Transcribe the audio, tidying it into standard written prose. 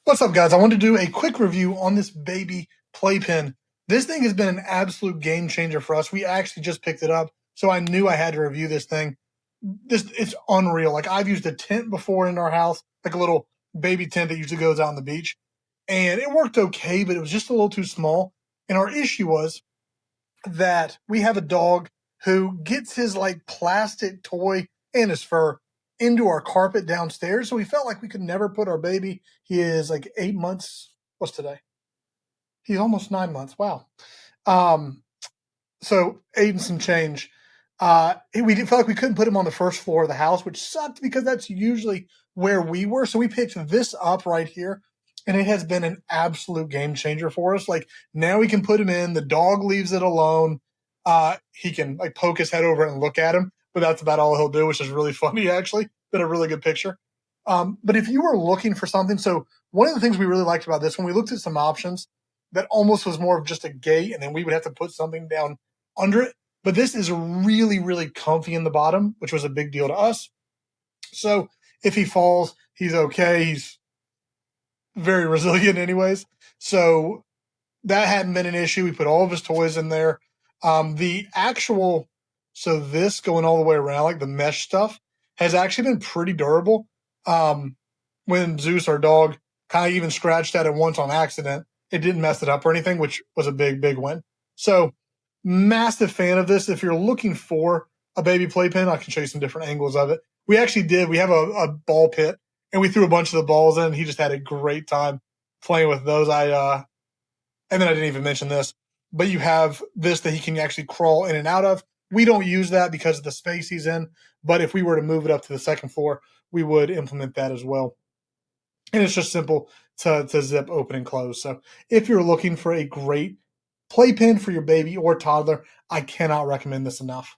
What's up, guys? I wanted to do a quick review on this baby playpen. This thing has been an absolute game changer for us. We actually just picked it up, so I knew I had to review this thing. It's unreal. Like, I've used a tent before in our house, like a little baby tent that usually goes out on the beach, and it worked okay, but it was just a little too small. And our issue was that we have a dog who gets his like plastic toy and his fur into our carpet downstairs. So we felt like we could never put our baby. He is like 8 months. What's today? He's almost 9 months. Wow. Um, so eight and some change. We felt like we couldn't put him on the first floor of the house, which sucked because that's usually where we were. So we picked this up right here, and it has been an absolute game changer for us. Like, now we can put him in. The dog leaves it alone. He can like poke his head over and look at him, but that's about all he'll do, which is really funny actually. Been a really good picture. But if you were looking for something, so one of the things we really liked about this when we looked at some options, that almost was more of just a gate, and then we would have to put something down under it. But this is really, really comfy in the bottom, which was a big deal to us. So if he falls, he's okay. He's very resilient anyways. So that hadn't been an issue. We put all of his toys in there. The actual, so this going all the way around, like the mesh stuff, has actually been pretty durable. When Zeus, our dog, kind of even scratched at it once on accident, it didn't mess it up or anything, which was a big, big win. So massive fan of this. If you're looking for a baby playpen, I can show you some different angles of it. We actually did. We have a ball pit, and we threw a bunch of the balls in. He just had a great time playing with those. And then I didn't even mention this, but you have this that he can actually crawl in and out of. We don't use that because of the space he's in, but if we were to move it up to the second floor, we would implement that as well. And it's just simple to zip, open, and close. So if you're looking for a great playpen for your baby or toddler, I cannot recommend this enough.